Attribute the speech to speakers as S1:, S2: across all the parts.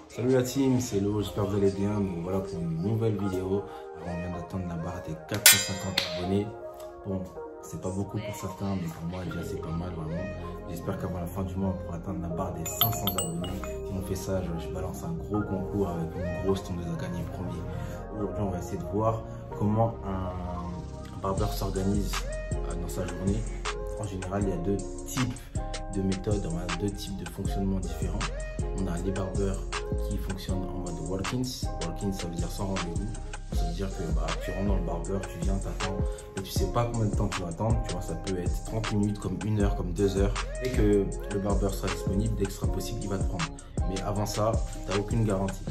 S1: Salut la team, c'est Lo, j'espère que vous allez bien. Donc voilà pour une nouvelle vidéo. Alors, on vient d'atteindre la barre des 450 abonnés. Bon, c'est pas beaucoup pour certains, mais pour moi déjà c'est pas mal vraiment. J'espère qu'avant la fin du mois on pourra atteindre la barre des 500 abonnés. Si on fait ça, je balance un gros concours avec une grosse tondeuse à gagner premier. Aujourd'hui on va essayer de voir comment un barbeur s'organise dans sa journée. En général il y a deux types de méthodes, on a deux types de fonctionnement différents. On a les barbeurs qui fonctionnent en mode walk-ins. Walk-ins, ça veut dire sans rendez-vous. Ça veut dire que tu rentres dans le barbeur, tu viens, t'attends et tu sais pas combien de temps tu vas attendre. Tu vois, ça peut être 30 minutes, comme 1 heure, comme 2 heures. Dès que le barbeur sera disponible, dès que ce sera possible, il va te prendre. Mais avant ça, tu n'as aucune garantie.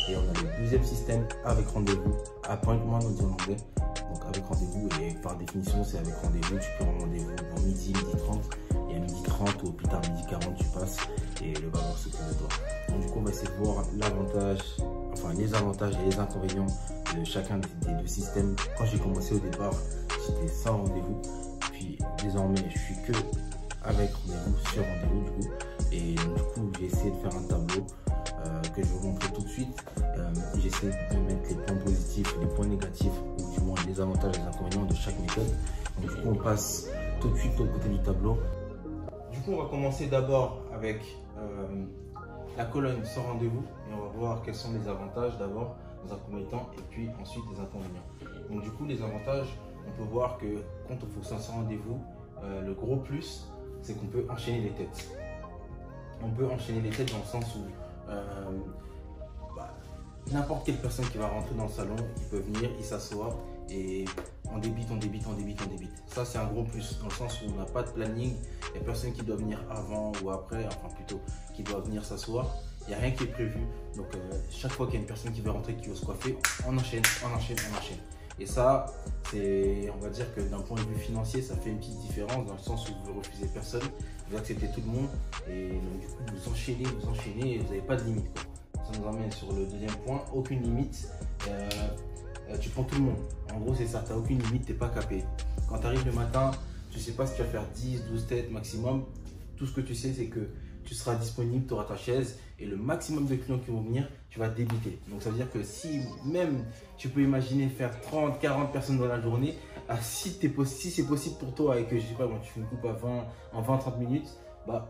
S1: Et on a le deuxième système avec rendez-vous, appointment on dit en anglais. Donc avec rendez-vous, et par définition, c'est avec rendez-vous. Tu peux avoir rendez-vous pour midi, midi 30. Et à midi 30 ou plus tard midi 40, tu passes et le barbeur s'occupe de toi. Donc du coup, on va essayer de voir l'avantage, enfin les avantages et les inconvénients de chacun des deux systèmes. Quand j'ai commencé au départ, j'étais sans rendez-vous. Puis désormais, je suis que avec rendez-vous, sur rendez-vous du coup. Et donc, du coup, j'ai essayé de faire un tableau que je vais vous montrer tout de suite. J'essaie de mettre les points positifs et les points négatifs, ou du moins les avantages et les inconvénients de chaque méthode. Donc du coup, on passe tout de suite au côté du tableau. Du coup, on va commencer d'abord avec la colonne sans rendez-vous et on va voir quels sont les avantages d'abord dans un premier temps et puis ensuite les inconvénients. Donc du coup, les avantages, on peut voir que quand on fonctionne sans rendez-vous, le gros plus, c'est qu'on peut enchaîner les têtes. On peut enchaîner les têtes dans le sens où n'importe quelle personne qui va rentrer dans le salon, il peut venir, il s'assoit et on débite, on débite, on débite, on débite. Ça, c'est un gros plus dans le sens où on n'a pas de planning. Il n'y a personne qui doit venir avant ou après, enfin plutôt, qui doit venir s'asseoir. Il n'y a rien qui est prévu. Donc, chaque fois qu'il y a une personne qui veut rentrer, qui veut se coiffer, on enchaîne, on enchaîne, on enchaîne. Et ça, on va dire que d'un point de vue financier, ça fait une petite différence dans le sens où vous ne refusez personne, vous acceptez tout le monde. Et donc, du coup, vous enchaînez et vous n'avez pas de limite, quoi. Ça nous emmène sur le deuxième point, aucune limite. Tu prends tout le monde. En gros, c'est ça, tu n'as aucune limite, tu n'es pas capé. Quand tu arrives le matin, tu ne sais pas si tu vas faire 10, 12 têtes maximum. Tout ce que tu sais, c'est que tu seras disponible, tu auras ta chaise et le maximum de clients qui vont venir, tu vas débiter. Donc, ça veut dire que si même tu peux imaginer faire 30, 40 personnes dans la journée, si c'est possible pour toi et que je sais pas, tu fais une coupe en 20-30 minutes,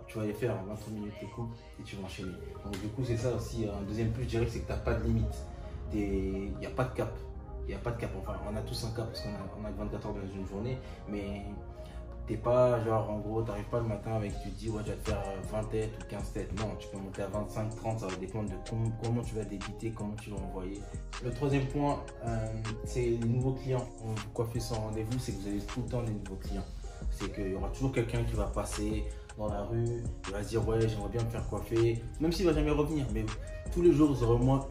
S1: tu vas les faire en 20 minutes les coupes et tu vas enchaîner. Donc du coup, c'est ça aussi, un deuxième plus, je dirais, c'est que tu n'as pas de limite. Il n'y a pas de cap. Il n'y a pas de cap. Enfin, on a tous un cap parce qu'on a 24 heures dans une journée, mais t'es pas genre, en gros, tu n'arrives pas le matin avec, tu te dis, ouais, tu vas te faire 20 têtes ou 15 têtes. Non, tu peux monter à 25, 30, ça va dépendre de comment tu vas débiter, comment tu vas envoyer. Le troisième point, c'est les nouveaux clients. On vous coiffer sans rendez-vous, c'est que vous avez tout le temps des nouveaux clients. C'est qu'il y aura toujours quelqu'un qui va passer dans la rue, il va se dire ouais, j'aimerais bien me faire coiffer, même s'il va jamais revenir, mais tous les jours vous aurez au moins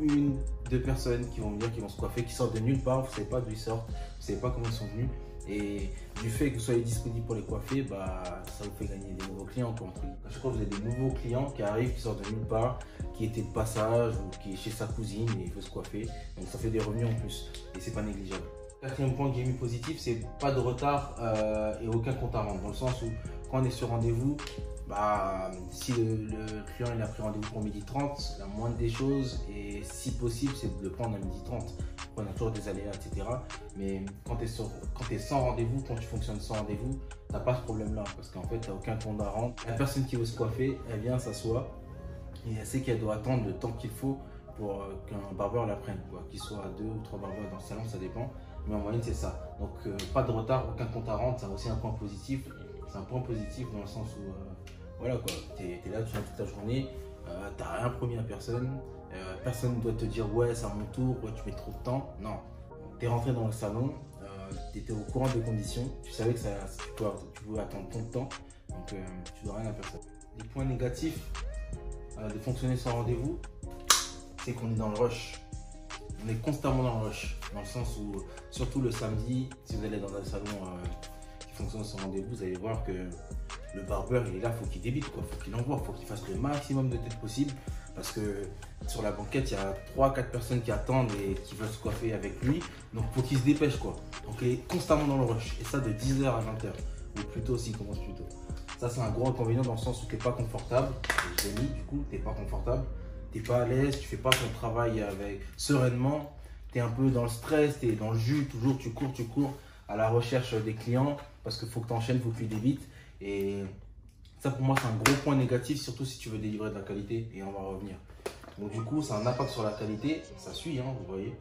S1: 1-2 personnes qui vont venir, qui vont se coiffer, qui sortent de nulle part, vous ne savez pas d'où ils sortent, vous ne savez pas comment ils sont venus, et du fait que vous soyez disponible pour les coiffer, ça vous fait gagner des nouveaux clients. À chaque fois vous avez des nouveaux clients qui arrivent, qui sortent de nulle part, qui étaient de passage ou qui est chez sa cousine et il veut se coiffer, donc ça fait des revenus en plus et c'est pas négligeable. Quatrième point que j'ai mis positif, c'est pas de retard et aucun compte à rendre, dans le sens où quand on est sur rendez-vous, si le client il a pris rendez-vous pour 12h30, la moindre des choses, et si possible, c'est de le prendre à 12h30. On a toujours des aléas, etc. Mais quand tu es sans rendez-vous, quand tu fonctionnes sans rendez-vous, tu n'as pas ce problème-là, parce qu'en fait, tu n'as aucun compte à rendre. La personne qui veut se coiffer, elle vient s'assoit et elle sait qu'elle doit attendre le temps qu'il faut pour qu'un barbeur la prenne, qu'il soit 2 ou 3 barbeurs dans le salon, ça dépend. Mais en moyenne, c'est ça. Donc, pas de retard, aucun compte à rendre, c'est aussi un point positif. C'est un point positif dans le sens où, voilà quoi, tu es là, tu viens toute la journée, tu n'as rien promis à personne, personne ne doit te dire ouais, c'est à mon tour, ouais, tu mets trop de temps. Non, tu es rentré dans le salon, tu étais au courant des conditions, tu savais que tu pouvais attendre ton temps, donc tu dois rien à personne. Les points négatifs de fonctionner sans rendez-vous, c'est qu'on est dans le rush. On est constamment dans le rush, dans le sens où, surtout le samedi, si vous allez dans un salon qui fonctionne sans rendez-vous, vous allez voir que le barbeur, il est là, il faut qu'il débite, il faut qu'il envoie, il faut qu'il fasse le maximum de têtes possible, parce que sur la banquette, il y a 3-4 personnes qui attendent et qui veulent se coiffer avec lui, donc il faut qu'il se dépêche, quoi. Donc il est constamment dans le rush, et ça de 10h à 20h, ou plutôt s'il commence plus tôt. Ça, c'est un gros inconvénient dans le sens où tu n'es pas confortable, je l'ai mis, du coup, tu n'es pas confortable. tu n'es pas à l'aise, tu fais pas ton travail sereinement, tu es un peu dans le stress, tu es dans le jus, toujours tu cours à la recherche des clients parce qu'il faut que tu enchaînes, il faut que tu débites. Et ça pour moi c'est un gros point négatif, surtout si tu veux délivrer de la qualité et on va revenir. Donc du coup ça a un impact sur la qualité, ça suit, hein, vous voyez.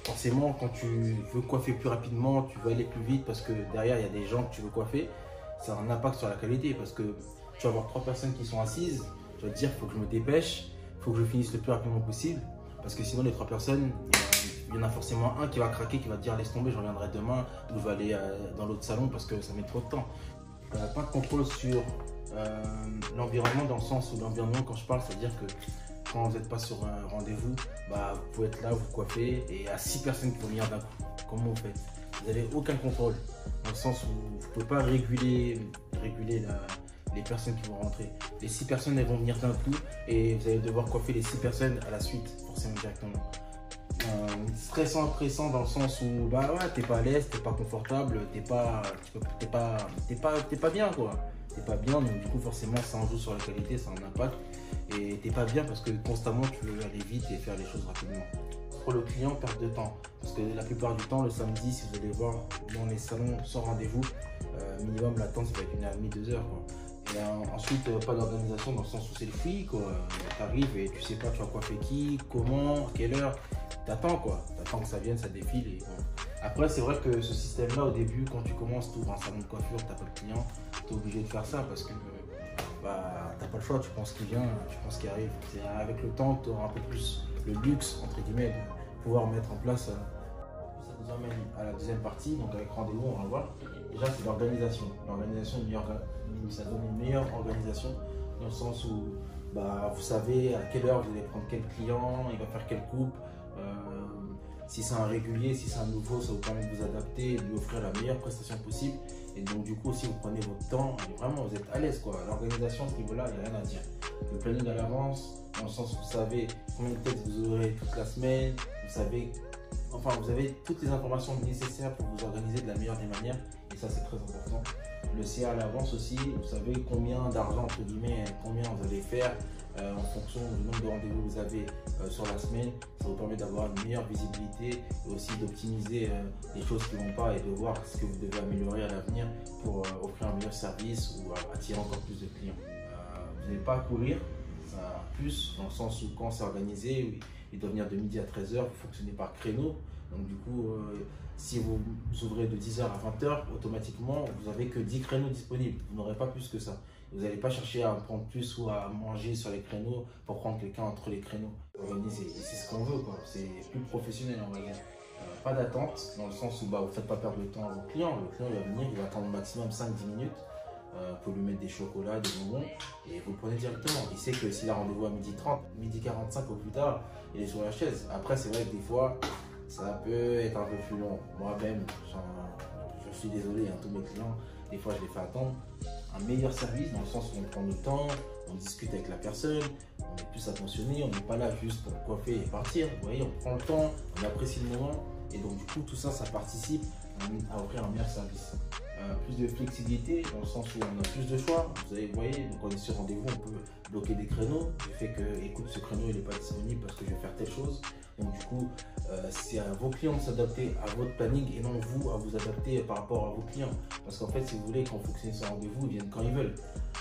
S1: Forcément quand tu veux coiffer plus rapidement, tu veux aller plus vite parce que derrière il y a des gens que tu veux coiffer, ça a un impact sur la qualité parce que tu vas avoir 3 personnes qui sont assises, tu vas te dire il faut que je me dépêche, il faut que je finisse le plus rapidement possible parce que sinon les 3 personnes, il y en a forcément un qui va craquer, qui va te dire laisse tomber, je reviendrai demain ou je vais aller dans l'autre salon parce que ça met trop de temps. Pas de contrôle sur l'environnement dans le sens où l'environnement quand je parle, c'est-à-dire que quand vous n'êtes pas sur un rendez-vous, bah, vous pouvez être là, vous coiffez et à 6 personnes qui vont venir d'un coup. Comment vous faites? Vous n'avez aucun contrôle dans le sens où vous ne pouvez pas réguler les personnes qui vont rentrer. Les 6 personnes elles vont venir d'un coup et vous allez devoir coiffer les 6 personnes à la suite, forcément directement. Stressant, pressant dans le sens où bah ouais, t'es pas à l'aise, t'es pas confortable, t'es pas bien quoi. T'es pas bien, donc du coup forcément ça en joue sur la qualité, ça a un impact. Et t'es pas bien parce que constamment tu veux aller vite et faire les choses rapidement. Pour le client, perte de temps. Parce que la plupart du temps, le samedi, si vous allez voir dans les salons sans rendez-vous, minimum l'attente ça va être 1h30, 2 heures quoi. Et ensuite, pas d'organisation dans le sens où c'est le free quoi. T'arrives et tu sais pas tu vas coiffer qui, comment, à quelle heure. T'attends quoi, t'attends que ça vienne, ça défile et bon. Après c'est vrai que ce système là au début quand tu commences, tu ouvres un salon de coiffure, t'as pas de client, t'es obligé de faire ça parce que bah, t'as pas le choix, tu penses qu'il vient, tu penses qu'il arrive. C'est avec le temps que tu auras un peu plus le luxe entre guillemets de pouvoir mettre en place. Ça nous emmène à la deuxième partie, donc avec rendez-vous on va voir. Déjà c'est l'organisation. L'organisation, ça donne une meilleure organisation dans le sens où bah, vous savez à quelle heure vous allez prendre quel client, il va faire quelle coupe. Si c'est un régulier, si c'est un nouveau, ça vous permet de vous adapter et de lui offrir la meilleure prestation possible. Et donc du coup, si vous prenez votre temps, et vraiment vous êtes à l'aise quoi. L'organisation à ce niveau-là, il n'y a rien à dire. Le planning à l'avance, dans le sens où vous savez combien de textes vous aurez toute la semaine, vous savez, enfin vous avez toutes les informations nécessaires pour vous organiser de la meilleure des manières. Et ça c'est très important. Le CA à l'avance aussi, vous savez combien d'argent entre guillemets, combien vous allez faire. En fonction du nombre de rendez-vous que vous avez sur la semaine, ça vous permet d'avoir une meilleure visibilité et aussi d'optimiser les choses qui ne vont pas et de voir ce que vous devez améliorer à l'avenir pour offrir un meilleur service ou attirer encore plus de clients. Vous n'allez pas à courir, ça a plus dans le sens où quand c'est organisé, il doit venir de midi à 13h, vous fonctionnez par créneau. Donc du coup, si vous ouvrez de 10h à 20h, automatiquement, vous n'avez que 10 créneaux disponibles. Vous n'aurez pas plus que ça. Vous n'allez pas chercher à prendre plus ou à manger sur les créneaux pour prendre quelqu'un entre les créneaux. Organiser, et c'est ce qu'on veut, quoi. C'est plus professionnel, on va dire. Pas d'attente, dans le sens où bah, vous ne faites pas perdre de temps à vos clients. Le client il va venir, il va attendre au maximum 5-10 minutes. Pour lui mettre des chocolats, des bonbons, et vous le prenez directement. Il sait que s'il a rendez-vous à 12h30, 12h45 au plus tard, il est sur la chaise. Après, c'est vrai que des fois, ça peut être un peu plus long. Moi-même, je suis désolé, tous mes clients, des fois je les fais attendre. Un meilleur service dans le sens où on prend le temps, on discute avec la personne, on est plus attentionné, on n'est pas là juste pour coiffer et partir. Vous voyez, on prend le temps, on apprécie le moment et donc du coup tout ça, ça participe à offrir un meilleur service. Plus de flexibilité dans le sens où on a plus de choix. Vous voyez, donc on est sur rendez-vous, on peut bloquer des créneaux. Du fait que, écoute, ce créneau il n'est pas disponible parce que je vais faire telle chose. Donc du coup, c'est à vos clients de s'adapter à votre planning et non vous à vous adapter par rapport à vos clients. Parce qu'en fait, si vous voulez, quand vous fonctionnez sur rendez-vous, ils viennent quand ils veulent.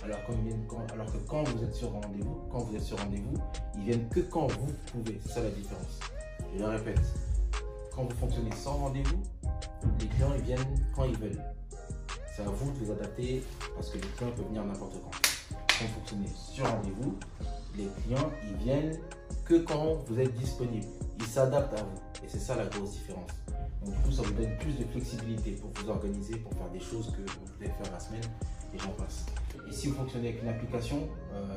S1: Alors que quand vous êtes sur rendez-vous, ils viennent que quand vous pouvez. C'est ça la différence. Je le répète. Quand vous fonctionnez sans rendez-vous, les clients ils viennent quand ils veulent. C'est à vous de vous adapter parce que les clients peuvent venir n'importe quand. Quand vous fonctionnez sur rendez-vous, les clients ils viennent que quand vous êtes disponible. Ils s'adaptent à vous et c'est ça la grosse différence. Donc du coup ça vous donne plus de flexibilité pour vous organiser, pour faire des choses que vous devez faire la semaine et j'en passe. Et si vous fonctionnez avec une application,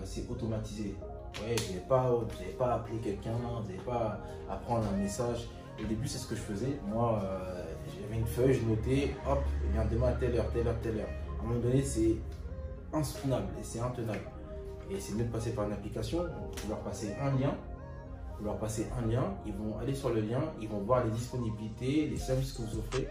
S1: c'est automatisé. Ouais, vous n'avez pas appelé quelqu'un, vous n'avez pas à prendre un message. Au début c'est ce que je faisais. Moi j'avais une feuille, je notais, hop, il vient demain à telle heure, telle heure, telle heure. À un moment donné, c'est insoutenable et c'est intenable. Et c'est mieux de passer par une application. Vous leur passez un lien. Ils vont aller sur le lien, ils vont voir les disponibilités, les services que vous offrez.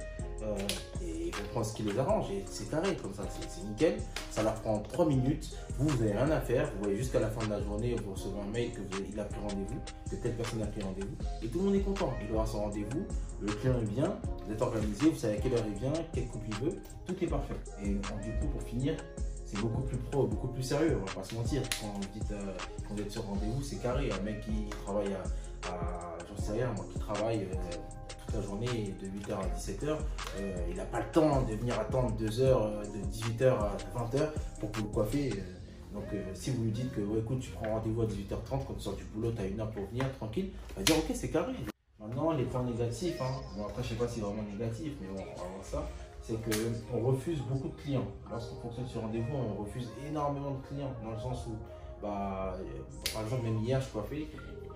S1: et ils vont prendre ce qui les arrange et c'est carré comme ça, c'est nickel. Ça leur prend 3 minutes, vous n'avez rien à faire, vous voyez jusqu'à la fin de la journée, vous recevez un mail qu'il a pris rendez-vous, que telle personne a pris rendez-vous et tout le monde est content. Il aura son rendez-vous, le client est bien, vous êtes organisé, vous savez à quelle heure il vient, quelle coupe il veut, tout est parfait. Et du coup, pour finir, c'est beaucoup plus pro, beaucoup plus sérieux, on va pas se mentir. Quand vous êtes sur rendez-vous, c'est carré. Un mec qui travaille j'en sais rien, moi qui travaille toute la journée de 8h à 17h, il n'a pas le temps de venir attendre 2 heures, de 18h à 20h pour que vous le coiffez. Donc si vous lui dites que ouais, écoute, tu prends rendez-vous à 18h30, quand tu sors du boulot, tu as 1 heure pour venir, tranquille, il va dire ok, c'est carré. Maintenant, les points négatifs, bon, après je sais pas si c'est vraiment négatif, mais bon, on va voir ça. C'est qu'on refuse beaucoup de clients. Lorsqu'on fonctionne sur rendez-vous, on refuse énormément de clients. Dans le sens où, par exemple, même hier, je coiffais,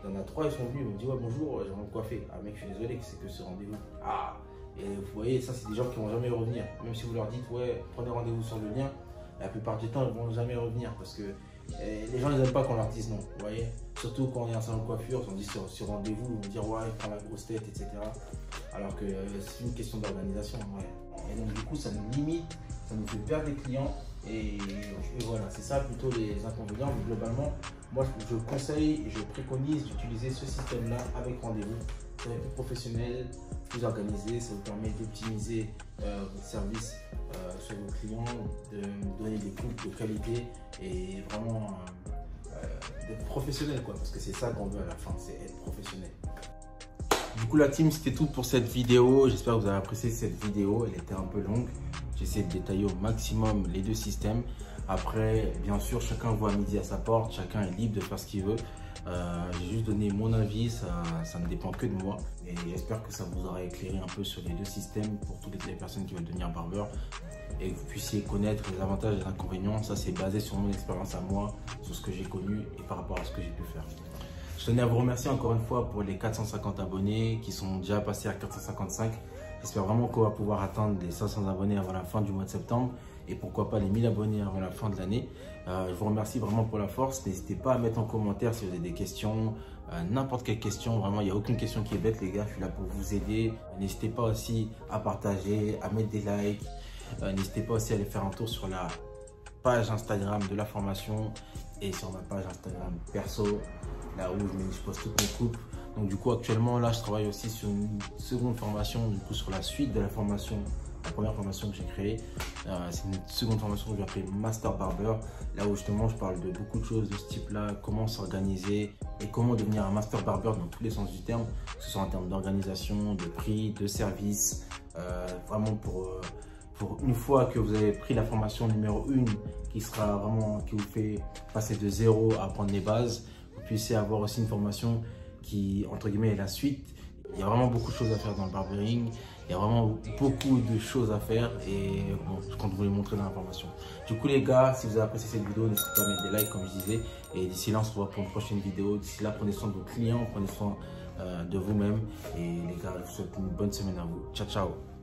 S1: il y en a 3, ils sont venus, ils m'ont dit ouais, bonjour, j'aimerais me coiffer. Ah mec, je suis désolé, c'est que ce rendez-vous. Ah, et vous voyez, ça, c'est des gens qui vont jamais revenir. Même si vous leur dites ouais, prenez rendez-vous sur le lien, la plupart du temps, ils vont jamais revenir parce que les gens, ils n'aiment pas qu'on leur dise non. Vous voyez, surtout quand on est en salon de coiffure, on dit sur rendez-vous, ils vont dire ouais, prends la grosse tête, etc. Alors que c'est une question d'organisation. Ouais. Et donc du coup, ça nous limite, ça nous fait perdre des clients. Et voilà, c'est ça plutôt les inconvénients. Mais globalement, moi je conseille et je préconise d'utiliser ce système-là avec rendez-vous. Ça va être plus professionnel, plus organisé, ça vous permet d'optimiser votre service sur vos clients, de donner des coupes de qualité et vraiment d'être professionnel, quoi, parce que c'est ça qu'on veut à la fin, c'est être professionnel. Du coup la team, c'était tout pour cette vidéo. J'espère que vous avez apprécié cette vidéo, elle était un peu longue. J'essaie de détailler au maximum les deux systèmes. Après, bien sûr, chacun voit midi à sa porte, chacun est libre de faire ce qu'il veut. J'ai juste donné mon avis, ça ne dépend que de moi. Et j'espère que ça vous aura éclairé un peu sur les deux systèmes pour toutes les personnes qui veulent devenir barbeur. Et que vous puissiez connaître les avantages et les inconvénients. Ça, c'est basé sur mon expérience à moi, sur ce que j'ai connu et par rapport à ce que j'ai pu faire. Je tenais à vous remercier encore une fois pour les 450 abonnés qui sont déjà passés à 455. J'espère vraiment qu'on va pouvoir atteindre les 500 abonnés avant la fin du mois de septembre et pourquoi pas les 1000 abonnés avant la fin de l'année. Je vous remercie vraiment pour la force. N'hésitez pas à mettre en commentaire si vous avez des questions, n'importe quelle question. Vraiment, il n'y a aucune question qui est bête, les gars. Je suis là pour vous aider. N'hésitez pas aussi à partager, à mettre des likes. N'hésitez pas aussi à aller faire un tour sur la page Instagram de la formation et sur ma page Instagram perso, là où je poste toutes mes coupes. Donc du coup actuellement là je travaille aussi sur une seconde formation, du coup sur la suite de la formation, la première formation que j'ai créée. C'est une seconde formation que j'ai appelée Master Barber, là où justement je parle de beaucoup de choses de ce type là, comment s'organiser et comment devenir un Master Barber dans tous les sens du terme, que ce soit en termes d'organisation, de prix, de service, vraiment pour une fois que vous avez pris la formation numéro 1 qui vous fait passer de zéro à apprendre les bases, vous puissiez avoir aussi une formation qui, entre guillemets, est la suite. Il y a vraiment beaucoup de choses à faire dans le barbering. Il y a vraiment beaucoup de choses à faire et bon, je compte vous les montrer dans la formation. Du coup, les gars, si vous avez apprécié cette vidéo, n'hésitez pas à mettre des likes, comme je disais. Et d'ici là, on se revoit pour une prochaine vidéo. D'ici là, prenez soin de vos clients, prenez soin de vous-même. Et les gars, je vous souhaite une bonne semaine à vous. Ciao, ciao.